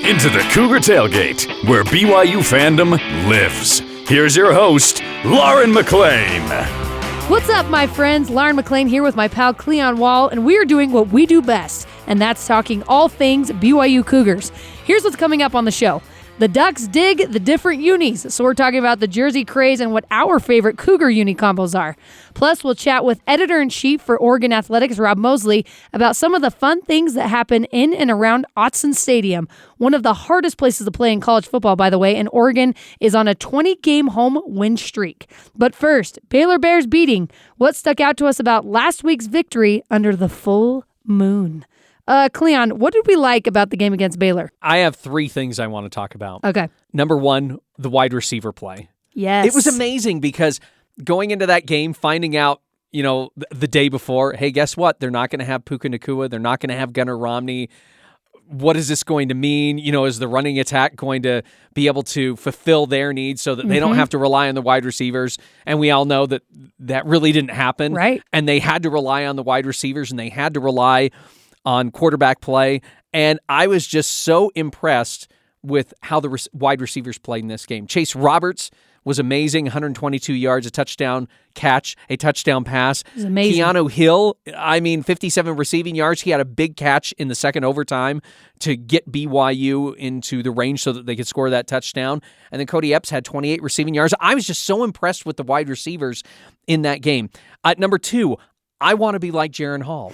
into the Cougar Tailgate, where BYU fandom lives. Here's your host, Lauren McLean. What's up, my friends? Lauren McLean here with my pal Cleon Wall, and we are doing what we do best, and that's talking all things BYU Cougars. Here's what's coming up on the show. The Ducks dig the different unis, so we're talking about the jersey craze and what our favorite Cougar uni combos are. Plus, we'll chat with editor-in-chief for Oregon Athletics, Rob Moseley, about some of the fun things that happen in and around Autzen Stadium, one of the hardest places to play in college football, by the way, and Oregon is on a 20-game home win streak. But first, Baylor Bears beating. What stuck out to us about last week's victory under the full moon? Cleon, what did we like about the game against Baylor? I have three things I want to talk about. Okay. Number one, the wide receiver play. Yes. It was amazing because going into that game, finding out, the day before, hey, guess what? They're not going to have Puka Nacua. They're not going to have Gunnar Romney. What is this going to mean? Is the running attack going to be able to fulfill their needs so that they don't have to rely on the wide receivers? And we all know that really didn't happen. Right. And they had to rely on the wide receivers, and they had to rely on quarterback play, and I was just so impressed with how the wide receivers played in this game. Chase Roberts was amazing, 122 yards, a touchdown catch, a touchdown pass. It was amazing. Keanu Hill, 57 receiving yards. He had a big catch in the second overtime to get BYU into the range so that they could score that touchdown. And then Cody Epps had 28 receiving yards. I was just so impressed with the wide receivers in that game. Number two, I want to be like Jaron Hall.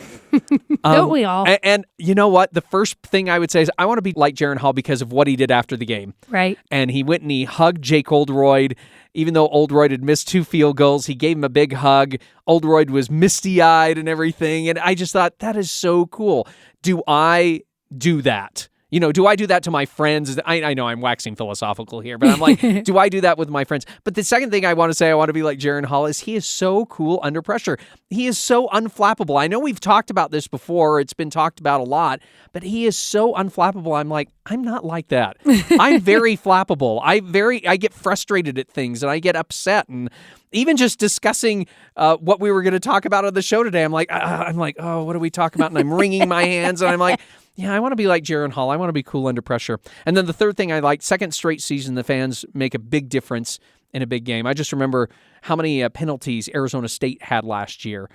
Don't we all? And you know what? The first thing I would say is I want to be like Jaron Hall because of what he did after the game. Right. And he went and he hugged Jake Oldroyd. Even though Oldroyd had missed 2 field goals, he gave him a big hug. Oldroyd was misty-eyed and everything. And I just thought, that is so cool. Do I do that? Do I do that to my friends? I know I'm waxing philosophical here, but I'm like, do I do that with my friends? But the second thing I want to say, I want to be like Jaron Hall, is he is so cool under pressure. He is so unflappable. I know we've talked about this before. It's been talked about a lot, but he is so unflappable. I'm like, I'm not like that. I'm very flappable. I get frustrated at things and I get upset. And even just discussing what we were going to talk about on the show today, I'm like, oh, what do we talk about? And I'm wringing my hands and I'm like, yeah, I want to be like Jaron Hall. I want to be cool under pressure. And then the third thing I like, second straight season, the fans make a big difference in a big game. I just remember how many penalties Arizona State had last year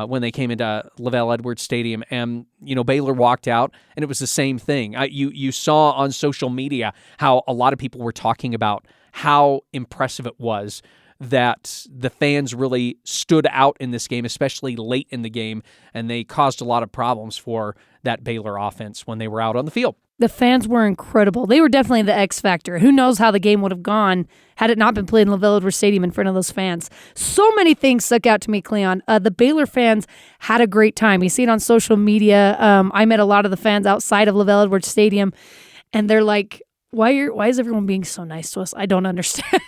when they came into LaVell Edwards Stadium. And, Baylor walked out, and it was the same thing. You saw on social media how a lot of people were talking about how impressive it was that the fans really stood out in this game, especially late in the game, and they caused a lot of problems for that Baylor offense when they were out on the field. The fans were incredible. They were definitely the X factor. Who knows how the game would have gone had it not been played in LaVell Edwards Stadium in front of those fans. So many things stuck out to me, Cleon. The Baylor fans had a great time. You see it on social media. I met a lot of the fans outside of LaVell Edwards Stadium, and they're like, why is everyone being so nice to us? I don't understand.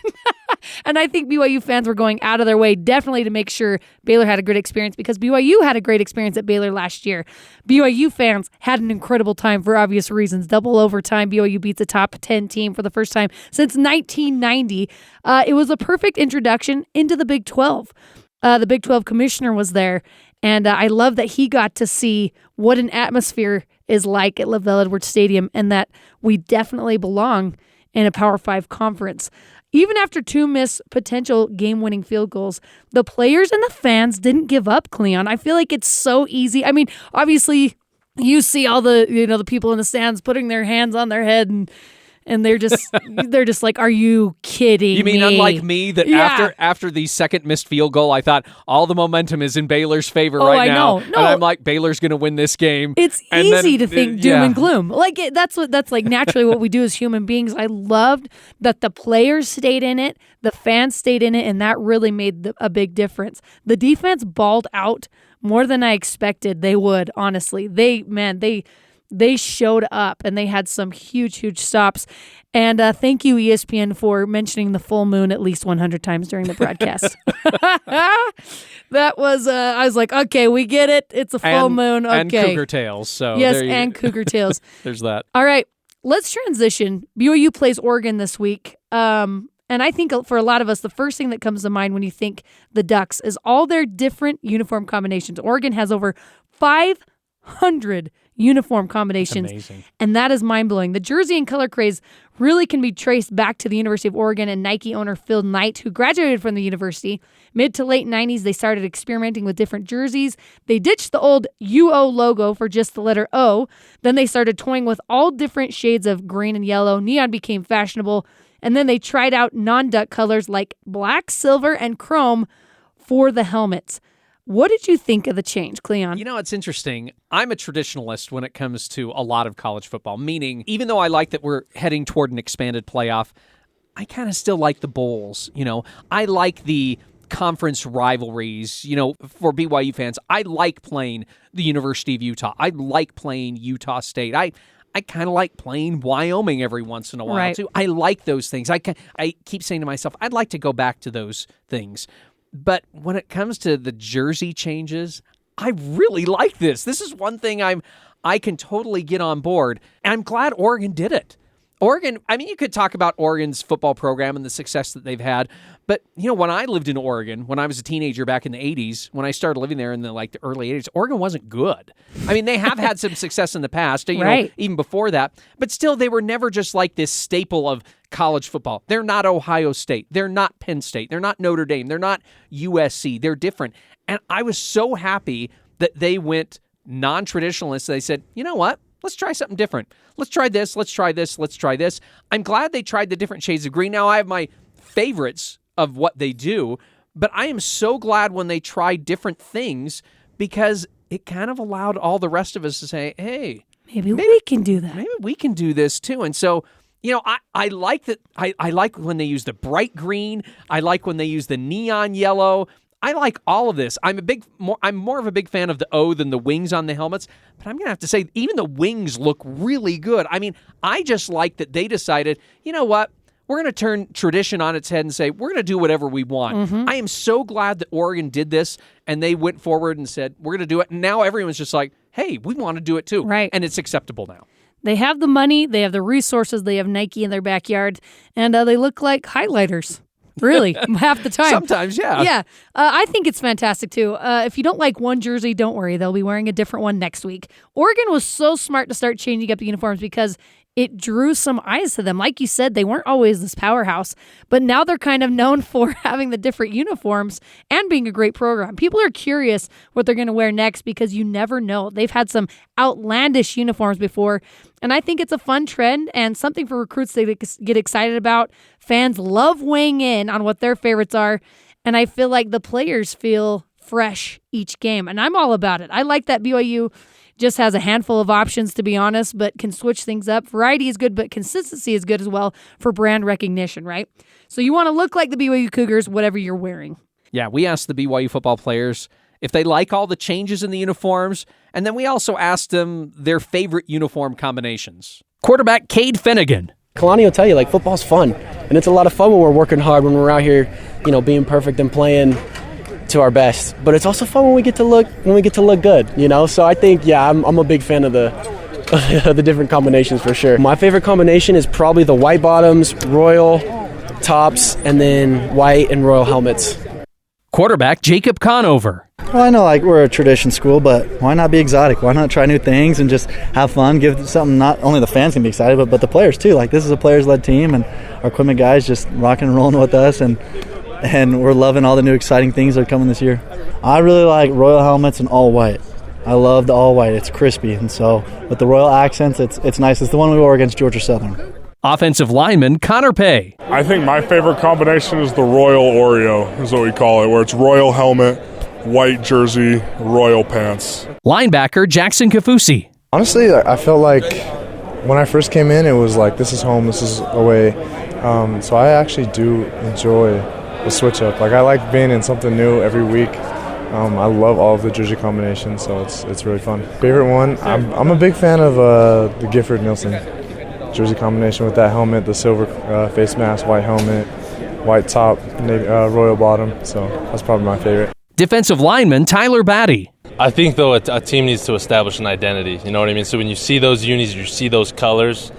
And I think BYU fans were going out of their way definitely to make sure Baylor had a good experience, because BYU had a great experience at Baylor last year. BYU fans had an incredible time for obvious reasons. Double overtime, BYU beats a top 10 team for the first time since 1990. It was a perfect introduction into the Big 12. The Big 12 commissioner was there, and I love that he got to see what an atmosphere is like at LaVell Edwards Stadium, and that we definitely belong in a Power 5 conference. Even after 2 missed potential game-winning field goals, the players and the fans didn't give up, Cleon. I feel like it's so easy. I mean, obviously, you see all the the people in the stands putting their hands on their head, and they're just like, are you kidding me? You mean unlike me, that after the second missed field goal, I thought all the momentum is in Baylor's favor now. I know. No. And I'm like, Baylor's going to win this game. It's easy to think doom and gloom. Like that's like naturally what we do as human beings. I loved that the players stayed in it, the fans stayed in it, and that really made a big difference. The defense balled out more than I expected they would, honestly. They showed up, and they had some huge stops. And thank you, ESPN, for mentioning the full moon at least 100 times during the broadcast. That was, I was like, okay, we get it. It's a full moon. Okay. And Cougar Tails. So yes, and Cougar Tails. There's that. All right, let's transition. BYU plays Oregon this week. And I think for a lot of us, the first thing that comes to mind when you think the Ducks is all their different uniform combinations. Oregon has over 500 uniform combinations. Amazing. And that is mind-blowing. The jersey and color craze really can be traced back to the University of Oregon and Nike owner Phil Knight, who graduated from the university. Mid to late 90s, they started experimenting with different jerseys. They ditched the old UO logo for just the letter O. Then they started toying with all different shades of green and yellow. Neon became fashionable. And then they tried out non-duck colors like black, silver, and chrome for the helmets. What did you think of the change, Cleon? You know, it's interesting. I'm a traditionalist when it comes to a lot of college football, meaning even though I like that we're heading toward an expanded playoff, I kind of still like the bowls. You know, I like the conference rivalries. You know, for BYU fans, I like playing the University of Utah. I like playing Utah State. I kind of like playing Wyoming every once in a while, too. I like those things. I keep saying to myself, I'd like to go back to those things. But when it comes to the jersey changes, I really like this. This is one thing I can totally get on board. And I'm glad Oregon did it. Oregon, I mean, you could talk about Oregon's football program and the success that they've had. But, you know, when I lived in Oregon, when I was a teenager back in the 80s, when I started living there in the early 80s, Oregon wasn't good. I mean, they have had some success in the past, you know, even before that. But still, they were never just like this staple of college football. They're not Ohio State. They're not Penn State. They're not Notre Dame. They're not USC. They're different. And I was so happy that they went non-traditionalist. They said, you know what? Let's try something different. Let's try this. Let's try this. Let's try this. I'm glad they tried the different shades of green. Now, I have my favorites of what they do, but I am so glad when they try different things because it kind of allowed all the rest of us to say, hey, maybe we can do that. Maybe we can do this too. And so, you know, I like that. I like when they use the bright green. I like when they use the neon yellow. I like all of this. I'm more of a big fan of the O than the wings on the helmets, but I'm going to have to say even the wings look really good. I mean, I just like that they decided, you know what? We're going to turn tradition on its head and say, we're going to do whatever we want. Mm-hmm. I am so glad that Oregon did this, and they went forward and said, we're going to do it. And now everyone's just like, hey, we want to do it too. Right. And it's acceptable now. They have the money, they have the resources, they have Nike in their backyard, and they look like highlighters. Really, half the time. Sometimes, yeah. Yeah, I think it's fantastic, too. If you don't like one jersey, don't worry. They'll be wearing a different one next week. Oregon was so smart to start changing up the uniforms because it drew some eyes to them. Like you said, they weren't always this powerhouse, but now they're kind of known for having the different uniforms and being a great program. People are curious what they're going to wear next because you never know. They've had some outlandish uniforms before, and I think it's a fun trend and something for recruits to get excited about. Fans love weighing in on what their favorites are, and I feel like the players feel fresh each game, and I'm all about it. I like that BYU just has a handful of options, to be honest, but can switch things up. Variety is good, but consistency is good as well for brand recognition, right? So you want to look like the BYU Cougars, whatever you're wearing. Yeah, we asked the BYU football players if they like all the changes in the uniforms, and then we also asked them their favorite uniform combinations. Quarterback Cade Finnegan. Kalani will tell you, football's fun, and it's a lot of fun when we're working hard, when we're out here, being perfect and playing to our best. But it's also fun when we get to look good, So I think, I'm a big fan of the different combinations for sure. My favorite combination is probably the white bottoms, royal tops, and then white and royal helmets. Quarterback Jacob Conover. Well, I know we're a tradition school, but why not be exotic? Why not try new things and just have fun, give something not only the fans can be excited, but the players too. This is a players-led team, and our equipment guys just rocking and rolling with us, and we're loving all the new exciting things that are coming this year. I really like royal helmets and all white. I love the all white. It's crispy, and so with the royal accents, it's nice. It's the one we wore against Georgia Southern. Offensive lineman Connor Pay. I think my favorite combination is the Royal Oreo, is what we call it, where it's royal helmet, white jersey, royal pants. Linebacker Jackson Kafusi. Honestly, I felt like when I first came in, it was like, this is home, this is away. So I actually do enjoy the switch up. I like being in something new every week. I love all of the jersey combinations, so it's really fun. Favorite one, I'm a big fan of the Gifford Nielsen jersey combination with that helmet, the silver face mask, white helmet, white top, royal bottom. So that's probably my favorite. Defensive lineman Tyler Batty. I think, though, a team needs to establish an identity. You know what I mean? So when you see those unis, you see those colors,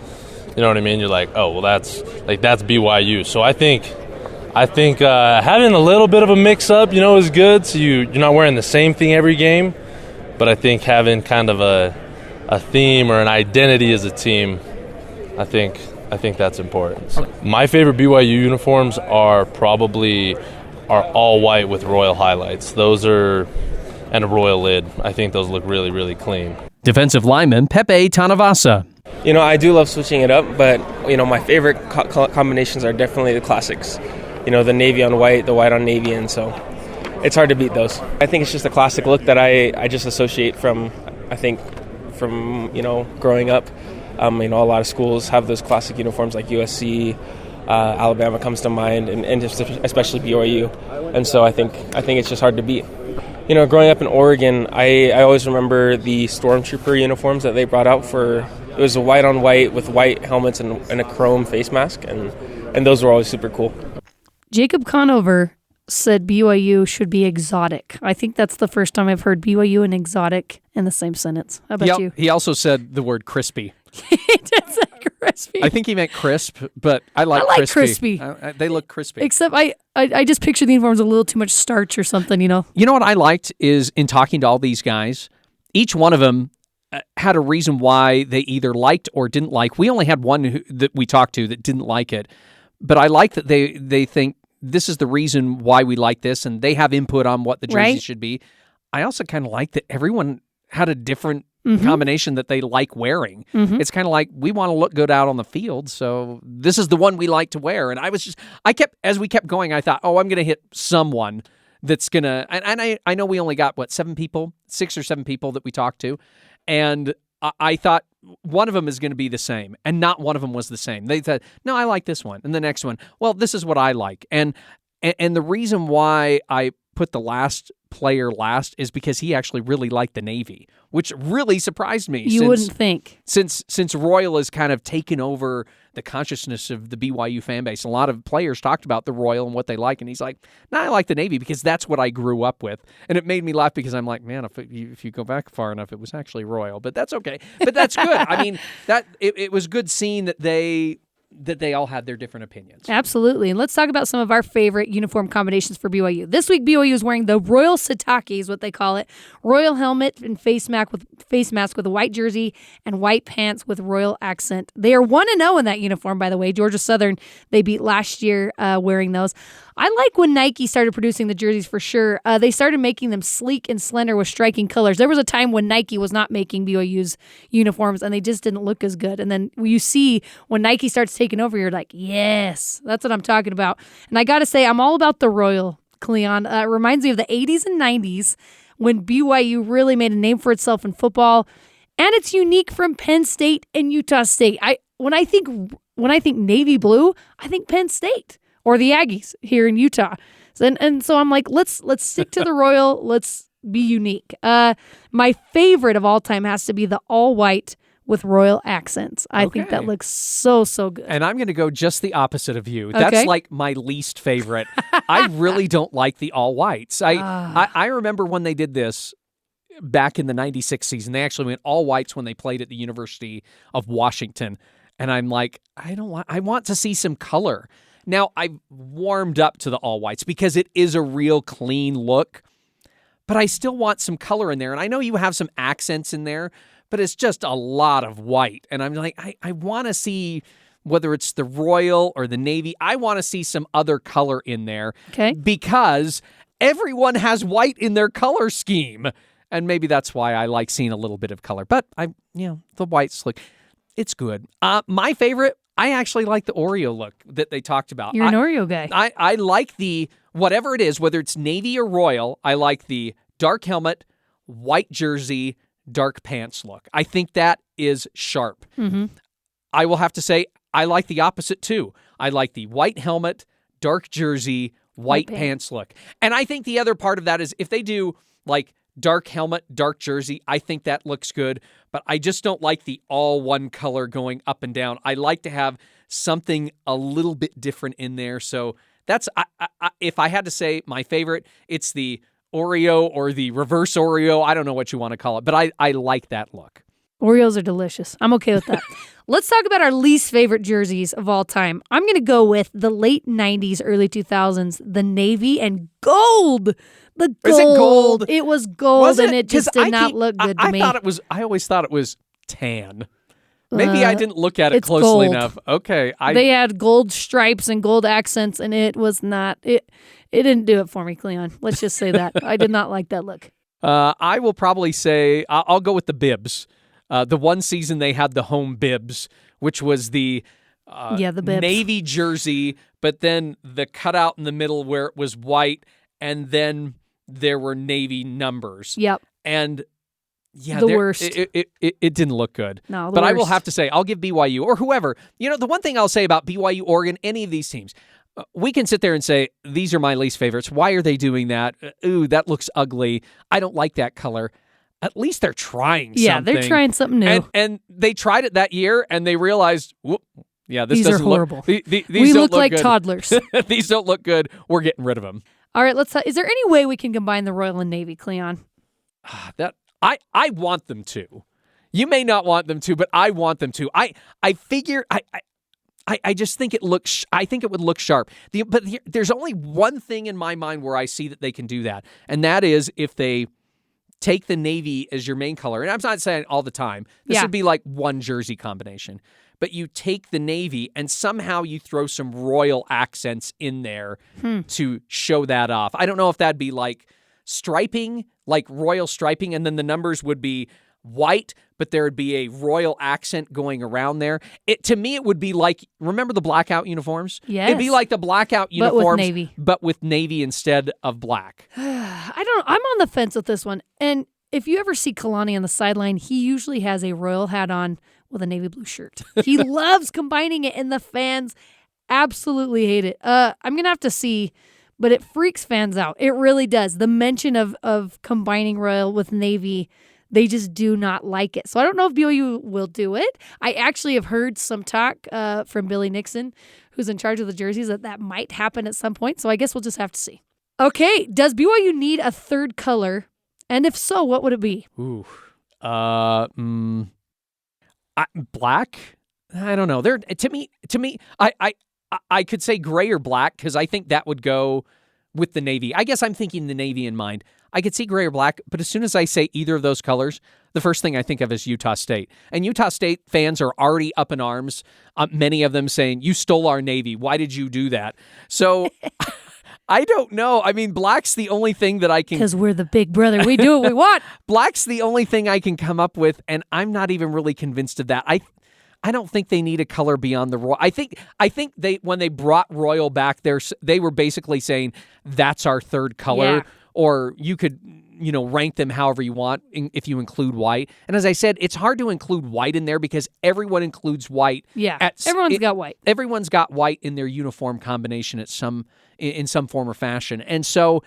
you know what I mean? You're like, oh, well, that's BYU. So I think having a little bit of a mix-up, is good. So you're not wearing the same thing every game. But I think having kind of a a theme or an identity as a team, I think that's important. So, my favorite BYU uniforms are all white with royal highlights. And a royal lid. I think those look really, really clean. Defensive lineman Pepe Tanavasa. I do love switching it up, but, my favorite combinations are definitely the classics. The navy on white, the white on navy, and so it's hard to beat those. I think it's just a classic look that I just associate from growing up. A lot of schools have those classic uniforms like USC, Alabama comes to mind, and just especially BYU. And so I think it's just hard to beat. Growing up in Oregon, I always remember the Stormtrooper uniforms that they brought out it was a white on white with white helmets and a chrome face mask, and those were always super cool. Jacob Conover said BYU should be exotic. I think that's the first time I've heard BYU and exotic in the same sentence. How about you? He also said the word crispy. He did say crispy. I think he meant crisp, but I like crispy. They look crispy. Except I just picture the uniforms a little too much starch or something, You know what I liked is in talking to all these guys, each one of them had a reason why they either liked or didn't like. We only had one that we talked to that didn't like it, but I like that they think this is the reason why we like this, and they have input on what the jersey should be. I also kind of like that everyone had a different combination that they like wearing. It's kind of like, we want to look good out on the field, so this is the one we like to wear. And as we kept going, I thought, I'm going to hit someone that's going to, and I know we only got, 6 or 7 people that we talked to, and I thought one of them is going to be the same, and not one of them was the same. They said, no, I like this one. And the next one, well, this is what I like. And the reason why I put the last player last is because he actually really liked the Navy, which really surprised me. You wouldn't think. Since Royal has kind of taken over the consciousness of the BYU fan base. A lot of players talked about the Royal and what they like, and he's like, no, I like the Navy because that's what I grew up with. And it made me laugh because I'm like, man, if you go back far enough, it was actually Royal. But that's okay. But that's good. I mean, it was good seeing that they all had their different opinions. Absolutely. And let's talk about some of our favorite uniform combinations for BYU. This week, BYU is wearing the Royal Satake, is what they call it. Royal helmet and face mask with a white jersey and white pants with Royal accent. They are 1-0 in that uniform, by the way. Georgia Southern, they beat last year wearing those. I like when Nike started producing the jerseys for sure. They started making them sleek and slender with striking colors. There was a time when Nike was not making BYU's uniforms, and they just didn't look as good. And then you see when Nike starts taking over, you're like, yes, that's what I'm talking about. And I got to say, I'm all about the Royal, Cleon. It reminds me of the 80s and 90s when BYU really made a name for itself in football. And it's unique from Penn State and Utah State. When I think navy blue, I think Penn State. Or the Aggies here in Utah. And so I'm like, let's stick to the Royal. Let's be unique. My favorite of all time has to be the all-white with Royal accents. I think that looks so good. And I'm going to go just the opposite of you. That's like my least favorite. I really don't like the all-whites. I remember when they did this back in the 96 season. They actually went all-whites when they played at the University of Washington. And I'm like, I want to see some color. Now, I've warmed up to the all-whites because it is a real clean look, but I still want some color in there. And I know you have some accents in there, but it's just a lot of white. And I'm like, I want to see, whether it's the Royal or the Navy, I want to see some other color in there. Okay. Because everyone has white in their color scheme. And maybe that's why I like seeing a little bit of color. But, the whites look, it's good. My favorite, I actually like the Oreo look that they talked about. You're an Oreo guy. I like the, whatever it is, whether it's Navy or Royal, I like the dark helmet, white jersey, dark pants look. I think that is sharp. Mm-hmm. I will have to say, I like the opposite too. I like the white helmet, dark jersey, white pants look. And I think the other part of that is if they do like dark helmet, dark jersey, I think that looks good, but I just don't like the all one color going up and down. I like to have something a little bit different in there. So that's, if I had to say my favorite, it's the Oreo or the reverse Oreo. I don't know what you want to call it, but I like that look. Oreos are delicious. I'm okay with that. Let's talk about our least favorite jerseys of all time. I'm going to go with the late 90s, early 2000s, the navy and gold. The gold. Is it gold? It was gold, and it just did not look good to me. I always thought it was tan. Maybe I didn't look at it it's closely gold. enough. Okay. They had gold stripes and gold accents, and it was not it. It didn't do it for me, Cleon. Let's just say that I did not like that look. I will probably say I'll go with the bibs. The one season they had the home bibs, which was the the bibs. navy jersey, but then the cutout in the middle where it was white, and then there were navy numbers. Yep. And yeah, the worst. It didn't look good. No, but I will worst. have to say, I'll give BYU or whoever. The one thing I'll say about BYU, Oregon, any of these teams, we can sit there and say, these are my least favorites. Why are they doing that? Ooh, that looks ugly. I don't like that color. At least they're trying something. Yeah, they're trying something new. And they tried it that year, and they realized, whoop, yeah, this these are doesn't horrible. These we don't look like good. toddlers. These don't look good. We're getting rid of them. All right, is there any way we can combine the Royal and Navy, Cleon? I want them to. You may not want them to, but I want them to. I figure I just think it looks. I think it would look sharp. There's only one thing in my mind where I see that they can do that, and that is if they take the navy as your main color. And I'm not saying all the time. This would be like one jersey combination. But you take the navy and somehow you throw some royal accents in there to show that off. I don't know if that'd be like striping, like royal striping, and then the numbers would be white, but there would be a royal accent going around there. To me, it would be like, remember the blackout uniforms? Yes. It'd be like the blackout uniforms, but with navy instead of black. I'm on the fence with this one. And if you ever see Kalani on the sideline, he usually has a royal hat on with a navy blue shirt. He loves combining it, and the fans absolutely hate it. I'm going to have to see, but it freaks fans out. It really does. The mention of combining royal with navy, they just do not like it. So I don't know if BYU will do it. I actually have heard some talk from Billy Nixon, who's in charge of the jerseys, that might happen at some point. So I guess we'll just have to see. Okay, does BYU need a third color? And if so, what would it be? Ooh. Black? I don't know. To me, I could say gray or black because I think that would go with the navy. I guess I'm thinking the navy in mind. I could see gray or black, but as soon as I say either of those colors, the first thing I think of is Utah State. And Utah State fans are already up in arms, many of them saying, you stole our navy. Why did you do that? So I don't know. I mean, black's the only thing that I can... Because we're the big brother. We do what we want. Black's the only thing I can come up with, and I'm not even really convinced of that. I don't think they need a color beyond the royal. I think they when they brought royal back there, they were basically saying that's our third color, or you could rank them however you want if you include white. And as I said, it's hard to include white in there because everyone includes white. Yeah, everyone's got white. Everyone's got white in their uniform combination in some form or fashion, and so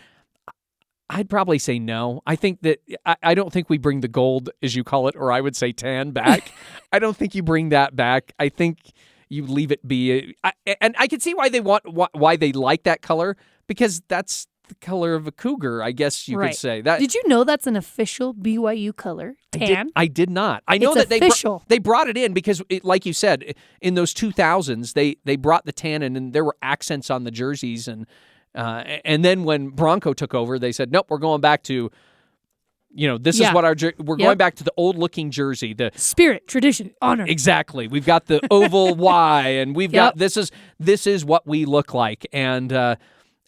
I'd probably say no. I think that I don't think we bring the gold, as you call it, or I would say tan, back. I don't think you bring that back. I think you leave it be. And I can see why they like that color, because that's the color of a Cougar, I guess you could say. That. Did you know that's an official BYU color, tan? I did not. I know it's that official. They brought it in because, like you said, in those 2000s, they brought the tan in, and there were accents on the jerseys, and then when Bronco took over, they said, nope, we're going back to, this is what we're going back to the old looking jersey, the spirit, tradition, honor. Exactly. We've got the oval Y, and we've got this is what we look like, and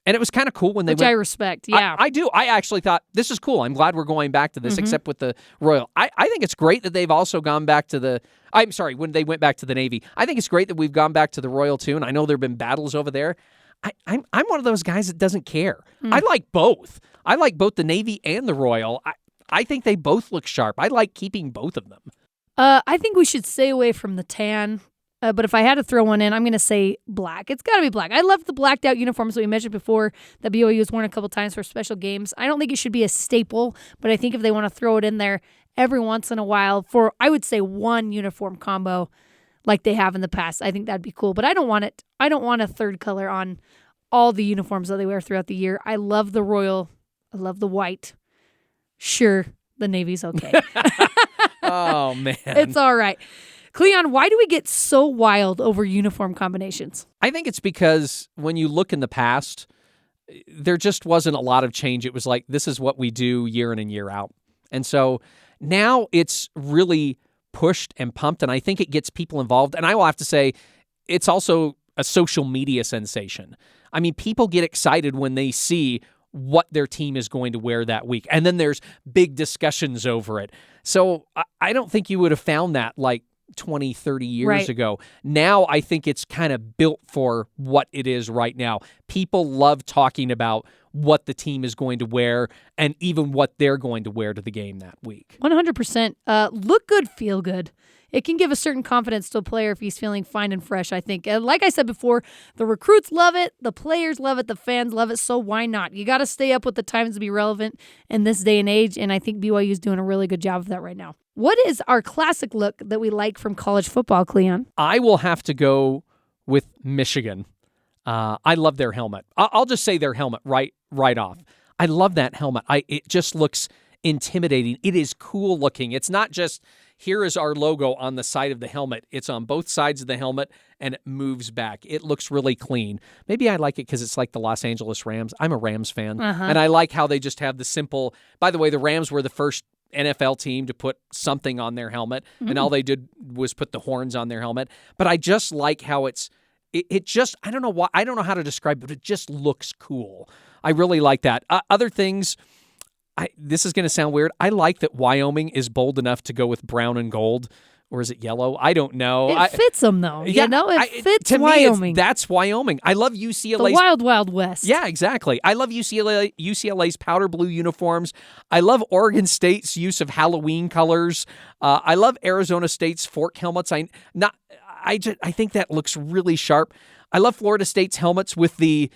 it was kind of cool when they Which went. I respect. Yeah, I do. I actually thought this is cool. I'm glad we're going back to this, except with the Royal. I think it's great that they've also gone back to the. I'm sorry, when they went back to the Navy. I think it's great that we've gone back to the Royal too, and I know there have been battles over there. I'm one of those guys that doesn't care. I like both. I like both the Navy and the Royal. I think they both look sharp. I like keeping both of them. I think we should stay away from the tan. But if I had to throw one in, I'm going to say black. It's got to be black. I love the blacked out uniforms that we mentioned before that BYU has worn a couple times for special games. I don't think it should be a staple, but I think if they want to throw it in there every once in a while for, I would say, one uniform combo like they have in the past, I think that'd be cool. But I don't want it. I don't want a third color on all the uniforms that they wear throughout the year. I love the royal. I love the white. Sure, the Navy's okay. Oh, man. It's all right. Cleon, why do we get so wild over uniform combinations? I think it's because when you look in the past, there just wasn't a lot of change. It was like, this is what we do year in and year out. And so now it's really pushed and pumped, and I think it gets people involved. And I will have to say, it's also a social media sensation. I mean, people get excited when they see what their team is going to wear that week. And then there's big discussions over it. So I don't think you would have found that like 20, 30 years ago. Now I think it's kind of built for what it is right now. People love talking about what the team is going to wear and even what they're going to wear to the game that week. 100%. Look good, feel good. It can give a certain confidence to a player if he's feeling fine and fresh, I think. Like I said before, the recruits love it, the players love it, the fans love it, so why not? You got to stay up with the times to be relevant in this day and age, and I think BYU is doing a really good job of that right now. What is our classic look that we like from college football, Cleon? I will have to go with Michigan. I love their helmet. I'll just say their helmet right off. I love that helmet. It just looks intimidating. It is cool looking. It's not just, here is our logo on the side of the helmet. It's on both sides of the helmet, and it moves back. It looks really clean. Maybe I like it because it's like the Los Angeles Rams. I'm a Rams fan, and I like how they just have the simple... By the way, the Rams were the first NFL team to put something on their helmet, and all they did was put the horns on their helmet. But I just like how it just, I don't know why, I don't know how to describe it, but it just looks cool. I really like that. Other things... this is going to sound weird. I like that Wyoming is bold enough to go with brown and gold, or is it yellow? I don't know. It fits them, though. Yeah, it fits to Wyoming. Me, that's Wyoming. I love UCLA's... The Wild Wild West. Yeah, exactly. I love UCLA's powder blue uniforms. I love Oregon State's use of Halloween colors. I love Arizona State's fork helmets. I think that looks really sharp. I love Florida State's helmets with the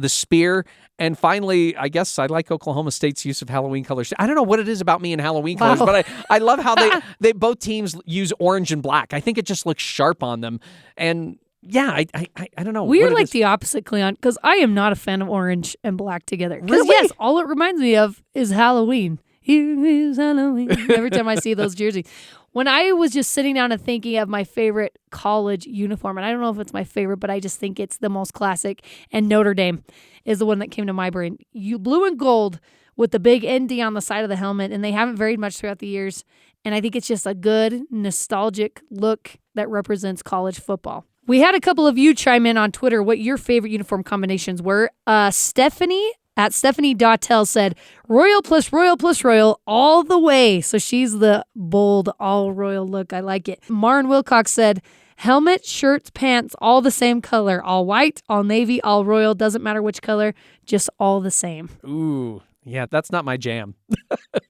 spear. And finally, I guess I like Oklahoma State's use of Halloween colors. I don't know what it is about me and Halloween colors, but I love how they both teams use orange and black. I think it just looks sharp on them. And yeah, I don't know. We're like the opposite, Cleon, because I am not a fan of orange and black together. Because Really? yes, all it reminds me of is Halloween. Here is Halloween. Every time I see those jerseys. When I was just sitting down and thinking of my favorite college uniform, and I don't know if it's my favorite, but I just think it's the most classic, and Notre Dame is the one that came to my brain. Blue and gold with the big ND on the side of the helmet, and they haven't varied much throughout the years, and I think it's just a good, nostalgic look that represents college football. We had a couple of you chime in on Twitter what your favorite uniform combinations were. Stephanie at Stephanie Dautel said, Royal plus Royal plus Royal all the way. So she's the bold, all Royal look. I like it. Maren Wilcox said, helmet, shirts, pants, all the same color. All white, all navy, all Royal. Doesn't matter which color, just all the same. Ooh, yeah, that's not my jam.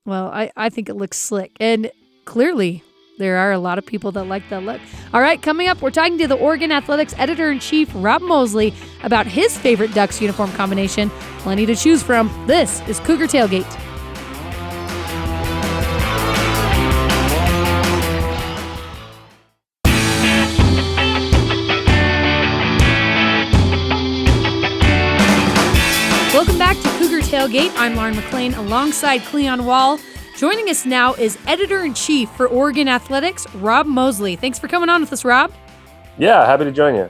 Well, I think it looks slick. And clearly, there are a lot of people that like that look. All right, coming up, we're talking to the Oregon Athletics Editor-in-Chief, Rob Moseley, about his favorite Ducks uniform combination. Plenty to choose from. This is Cougar Tailgate. Welcome back to Cougar Tailgate. I'm Lauren McLean alongside Cleon Wall. Joining us now is Editor-in-Chief for Oregon Athletics, Rob Moseley. Thanks for coming on with us, Rob. Yeah, happy to join you.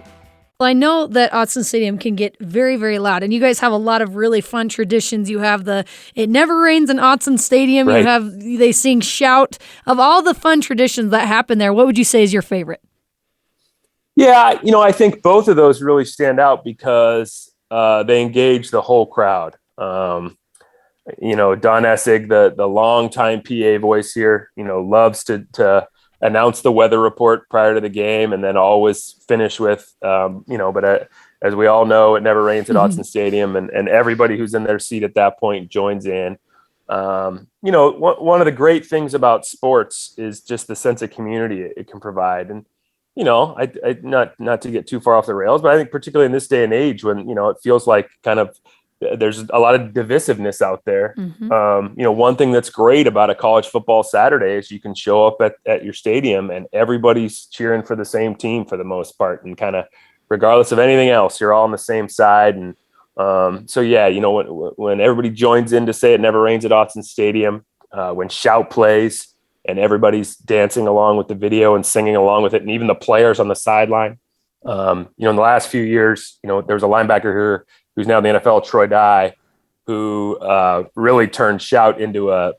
Well, I know that Autzen Stadium can get very, very loud, and you guys have a lot of really fun traditions. You have the It Never Rains in Autzen Stadium. Right. You have They Sing Shout. Of all the fun traditions that happen there, what would you say is your favorite? Yeah, I think both of those really stand out because they engage the whole crowd. Don Essig, the longtime PA voice here, loves to announce the weather report prior to the game and then always finish with, but as we all know, it never rains at Autzen Stadium, and everybody who's in their seat at that point joins in. One of the great things about sports is just the sense of community it can provide. And, I not to get too far off the rails, but I think particularly in this day and age when, it feels like kind of there's a lot of divisiveness out there. One thing that's great about a college football Saturday is you can show up at your stadium and everybody's cheering for the same team for the most part. And kind of regardless of anything else, you're all on the same side. And when everybody joins in to say it never rains at Autzen Stadium, when Shout plays and everybody's dancing along with the video and singing along with it. And even the players on the sideline, in the last few years, there was a linebacker here who's now in the NFL, Troy Dye, who really turned Shout into a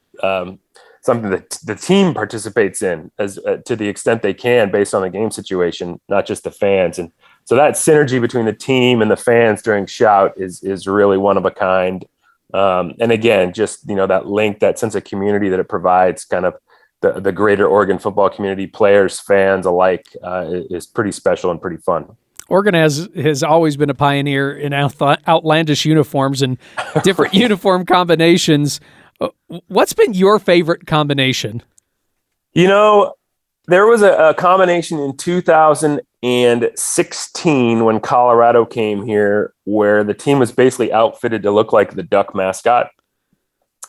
something that the team participates in as to the extent they can based on the game situation, not just the fans. And so that synergy between the team and the fans during Shout is really one of a kind. And again, just, that link, that sense of community that it provides, kind of the greater Oregon football community, players, fans alike, is pretty special and pretty fun. Oregon has always been a pioneer in outlandish uniforms and different uniform combinations. What's been your favorite combination? There was a combination in 2016 when Colorado came here where the team was basically outfitted to look like the Duck mascot.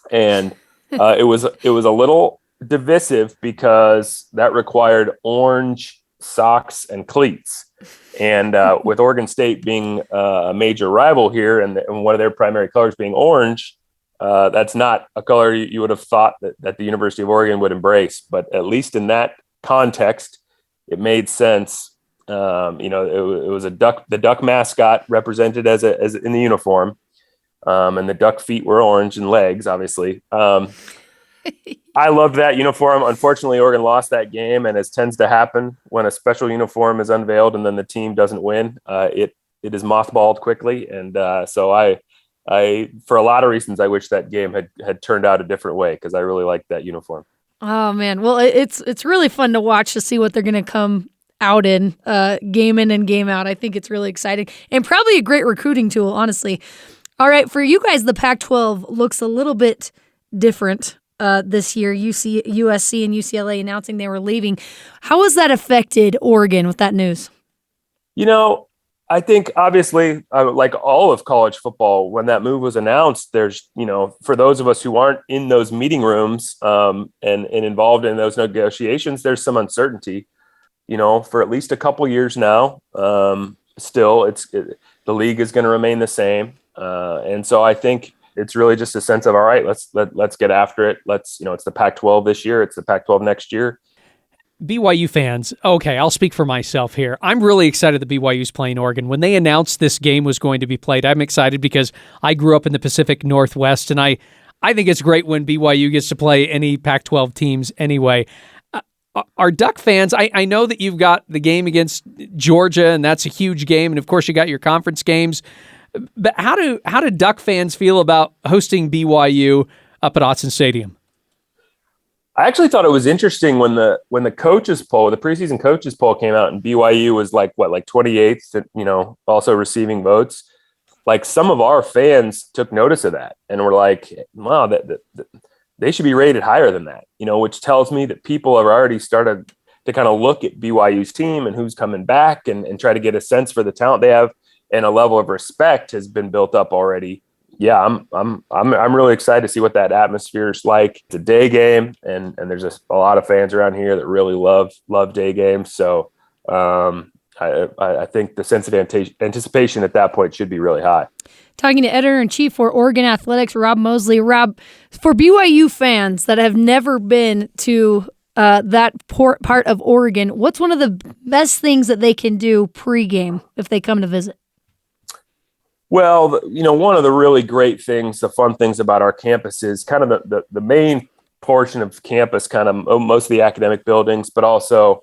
And it was a little divisive because that required orange socks and cleats. And with Oregon State being a major rival here and one of their primary colors being orange, that's not a color you would have thought that the University of Oregon would embrace. But at least in that context, it made sense. It was the duck mascot represented as in the uniform, and the duck feet were orange and legs, obviously. I loved that uniform. Unfortunately, Oregon lost that game, and as tends to happen when a special uniform is unveiled and then the team doesn't win, it is mothballed quickly. And so I, for a lot of reasons, I wish that game had turned out a different way because I really liked that uniform. Oh man, well it's really fun to watch to see what they're going to come out in, game in and game out. I think it's really exciting and probably a great recruiting tool, honestly. All right, for you guys, the Pac-12 looks a little bit different this year. USC and UCLA announcing they were leaving. How has that affected Oregon with that news? I think obviously, like all of college football, when that move was announced, there's, for those of us who aren't in those meeting rooms and involved in those negotiations, there's some uncertainty, for at least a couple years now. Still, the league is going to remain the same. And so I think it's really just a sense of, all right, let's get after it. It's the Pac-12 this year. It's the Pac-12 next year. BYU fans, okay, I'll speak for myself here. I'm really excited that BYU's playing Oregon. When they announced this game was going to be played, I'm excited because I grew up in the Pacific Northwest, and I think it's great when BYU gets to play any Pac-12 teams anyway. Our Duck fans, I know that you've got the game against Georgia, and that's a huge game, and of course you got your conference games. But how do Duck fans feel about hosting BYU up at Autzen Stadium? I actually thought it was interesting when the coaches poll, the preseason coaches poll came out and BYU was like 28th, also receiving votes. Like some of our fans took notice of that and were like, wow, that they should be rated higher than that, which tells me that people have already started to kind of look at BYU's team and who's coming back and try to get a sense for the talent they have, and a level of respect has been built up already. Yeah, I'm really excited to see what that atmosphere is like. It's a day game, and there's a lot of fans around here that really love day games. So I think the sense of anticipation at that point should be really high. Talking to editor-in-chief for Oregon Athletics, Rob Moseley. Rob, for BYU fans that have never been to that part of Oregon, what's one of the best things that they can do pregame if they come to visit? Well, one of the really great things, the fun things about our campus is kind of the main portion of campus, kind of most of the academic buildings, but also,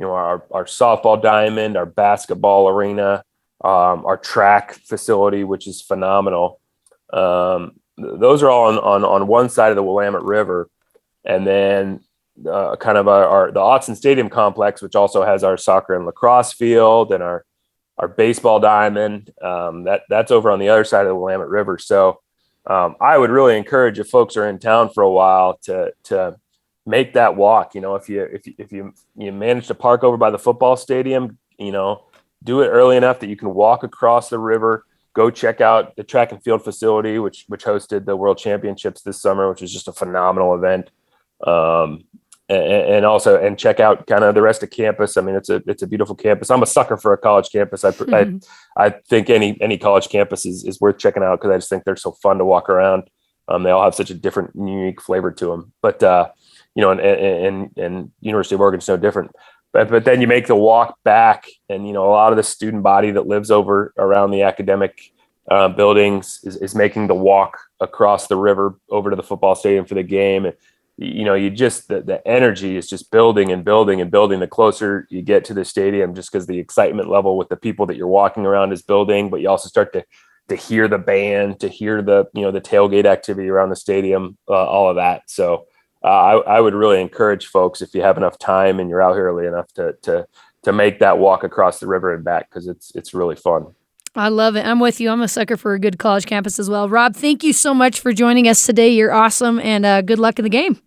our softball diamond, our basketball arena, our track facility, which is phenomenal. Those are all on one side of the Willamette River. And then kind of the Autzen Stadium complex, which also has our soccer and lacrosse field and our baseball diamond, that's over on the other side of the Willamette River. So I would really encourage, if folks are in town for a while, to make that walk. If you manage to park over by the football stadium, do it early enough that you can walk across the river, go check out the track and field facility, which hosted the World Championships this summer, which was just a phenomenal event. And check out kind of the rest of campus. I mean, it's a beautiful campus. I'm a sucker for a college campus. I think any college campus is worth checking out because I just think they're so fun to walk around. They all have such a different, unique flavor to them. But and University of Oregon is no different. But then you make the walk back, and a lot of the student body that lives over around the academic buildings is making the walk across the river over to the football stadium for the game. the energy is just building and building and building the closer you get to the stadium, just because the excitement level with the people that you're walking around is building, but you also start to hear the band, to hear the tailgate activity around the stadium, all of that. So I would really encourage folks, if you have enough time and you're out here early enough, to make that walk across the river and back, because it's really fun. I love it. I'm with you. I'm a sucker for a good college campus as well. Rob, thank you so much for joining us today. You're awesome, and good luck in the game.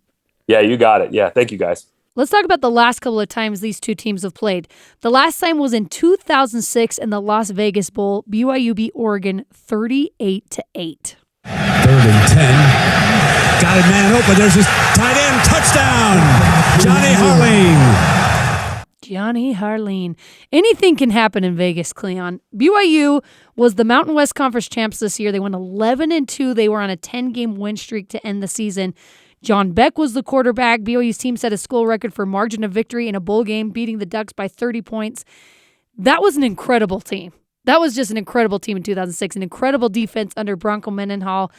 Yeah, you got it. Yeah, thank you, guys. Let's talk about the last couple of times these two teams have played. The last time was in 2006 in the Las Vegas Bowl. BYU beat Oregon 38-8. 3rd and 10. Got it, man open. There's his tight end touchdown. Johnny Harleen. Anything can happen in Vegas, Cleon. BYU was the Mountain West Conference champs this year. They went 11-2. They were on a 10-game win streak to end the season. John Beck was the quarterback. BYU's team set a school record for margin of victory in a bowl game, beating the Ducks by 30 points. That was an incredible team. That was just an incredible team in 2006, an incredible defense under Bronco Mendenhall.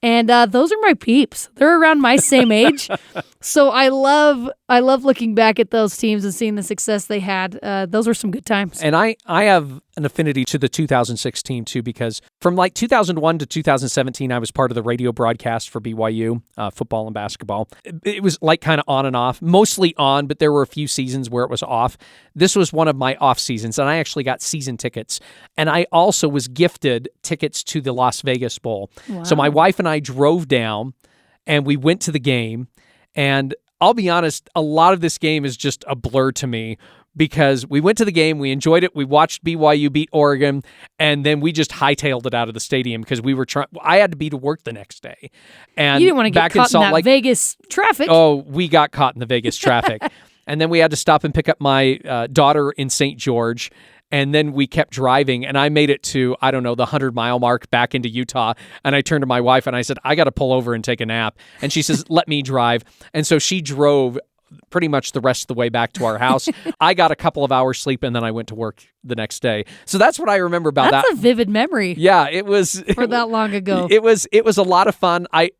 And those are my peeps. They're around my same age. So I love looking back at those teams and seeing the success they had. Those were some good times. And I have an affinity to the 2006 team too, because from like 2001 to 2017, I was part of the radio broadcast for BYU, football and basketball. It was like kind of on and off, mostly on, but there were a few seasons where it was off. This was one of my off seasons, and I actually got season tickets. And I also was gifted tickets to the Las Vegas Bowl. Wow. So my wife and I drove down, and we went to the game. And I'll be honest, a lot of this game is just a blur to me, because we went to the game, we enjoyed it, we watched BYU beat Oregon, and then we just hightailed it out of the stadium because we were I had to be to work the next day. And you didn't want to get caught in that Vegas traffic. Oh, we got caught in the Vegas traffic. And then we had to stop and pick up my daughter in St. George. And then we kept driving, and I made it to, the 100-mile mark back into Utah. And I turned to my wife, and I said, I got to pull over and take a nap. And she says, let me drive. And so she drove pretty much the rest of the way back to our house. I got a couple of hours sleep, and then I went to work the next day. So that's what I remember about that. That's a vivid memory. Yeah, it was. For that long ago. It was a lot of fun. I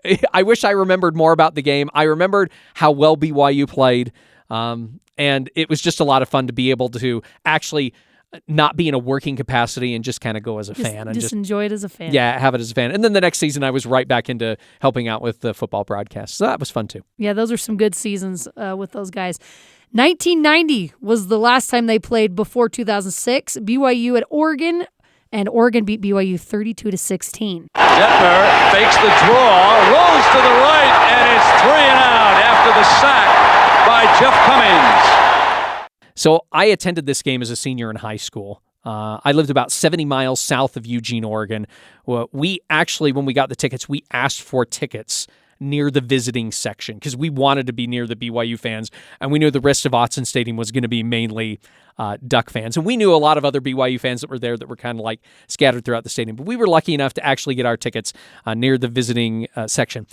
wish I remembered more about the game. I remembered how well BYU played. And it was just a lot of fun to be able to actually not be in a working capacity and just kind of go as a fan. And just enjoy it as a fan. Yeah, have it as a fan. And then the next season, I was right back into helping out with the football broadcast. So that was fun, too. Yeah, those are some good seasons with those guys. 1990 was the last time they played before 2006. BYU at Oregon, and Oregon beat BYU 32-16. Detmer fakes the draw, rolls to the right, and it's 3 and out after the sack by Jeff Cummings. So I attended this game as a senior in high school. I lived about 70 miles south of Eugene, Oregon. We actually, when we got the tickets, we asked for tickets near the visiting section because we wanted to be near the BYU fans, and we knew the rest of Autzen Stadium was going to be mainly Duck fans. And we knew a lot of other BYU fans that were there that were kind of like scattered throughout the stadium. But we were lucky enough to actually get our tickets near the visiting section.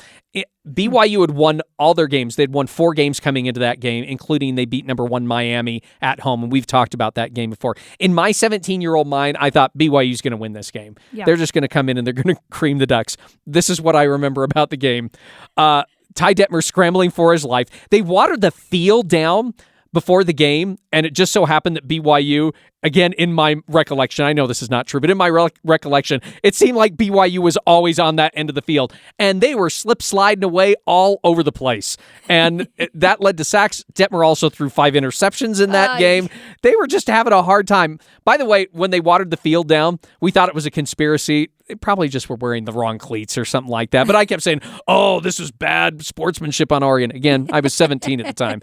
BYU had won all their games. They'd won 4 games coming into that game, including they beat number 1 Miami at home. And we've talked about that game before. In my 17-year-old mind, I thought BYU's going to win this game. Yeah. They're just going to come in and they're going to cream the Ducks. This is what I remember about the game. Ty Detmer scrambling for his life. They watered the field down before the game, and it just so happened that BYU, again, in my recollection, I know this is not true, but in my recollection, it seemed like BYU was always on that end of the field, and they were sliding away all over the place, and that led to sacks. Detmer also threw 5 interceptions in that game. They were just having a hard time. By the way, when they watered the field down, we thought it was a conspiracy. They probably just were wearing the wrong cleats or something like that, but I kept saying, oh, this is bad sportsmanship on Oregon. Again, I was 17 at the time.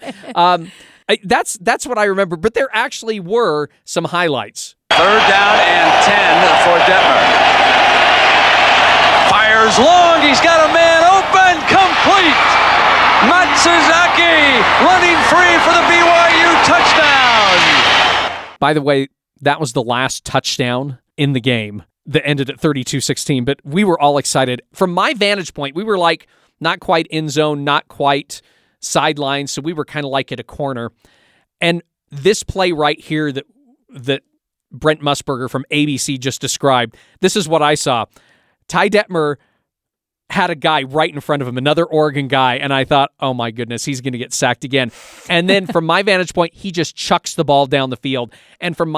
That's what I remember, but there actually were some highlights. 3rd down and 10 for Detmer. Fires long, he's got a man open, complete. Matsuzaki running free for the BYU touchdown. By the way, that was the last touchdown in the game that ended at 32-16, but we were all excited. From my vantage point, we were like not quite end zone, not quite sideline, so we were kind of like at a corner. And this play right here that Brent Musburger from ABC just described, this is what I saw. Ty Detmer had a guy right in front of him, another Oregon guy, and I thought, oh my goodness, he's going to get sacked again. And then from my vantage point, he just chucks the ball down the field. And from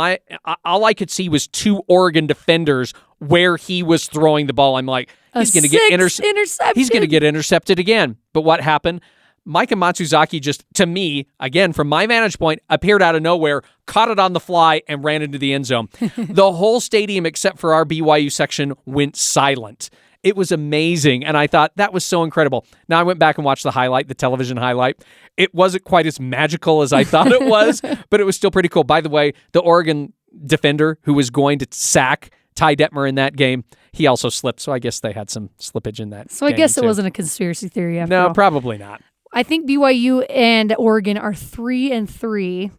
all I could see was 2 Oregon defenders where he was throwing the ball. I'm like, he's going to get interception. He's going to get intercepted again. But what happened? Micah Matsuzaki just, to me, again, from my vantage point, appeared out of nowhere, caught it on the fly, and ran into the end zone. The whole stadium, except for our BYU section, went silent. It was amazing, and I thought that was so incredible. Now, I went back and watched the television highlight. It wasn't quite as magical as I thought it was, but it was still pretty cool. By the way, the Oregon defender who was going to sack Ty Detmer in that game, he also slipped, so I guess they had some slippage in that So I guess it wasn't a conspiracy theory after all. No, probably not. I think BYU and Oregon are 3-3.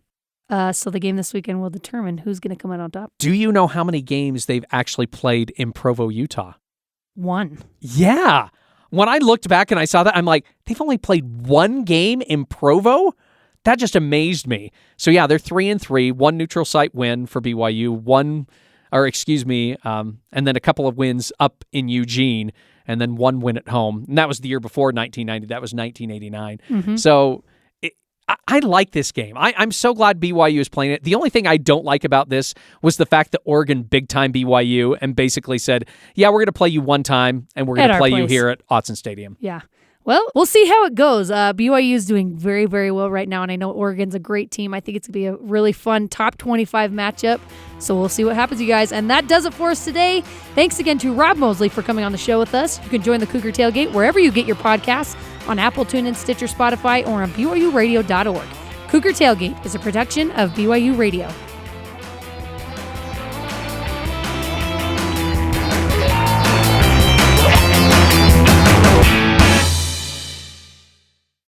So the game this weekend will determine who's going to come out on top. Do you know how many games they've actually played in Provo, Utah? 1. Yeah. When I looked back and I saw that, I'm like, they've only played 1 game in Provo? That just amazed me. So yeah, they're 3-3, 1 neutral site win for BYU, and then a couple of wins up in Eugene, and then 1 win at home. And that was the year before 1990. That was 1989. Mm-hmm. So I like this game. I'm so glad BYU is playing it. The only thing I don't like about this was the fact that Oregon big-time BYU and basically said, yeah, we're going to play you 1 time, and we're going to play you here at Autzen Stadium. Yeah. Well, we'll see how it goes. BYU is doing very, very well right now, and I know Oregon's a great team. I think it's going to be a really fun top 25 matchup, so we'll see what happens, you guys. And that does it for us today. Thanks again to Rob Moseley for coming on the show with us. You can join the Cougar Tailgate wherever you get your podcasts, on Apple, TuneIn, Stitcher, Spotify, or on BYURadio.org. Cougar Tailgate is a production of BYU Radio.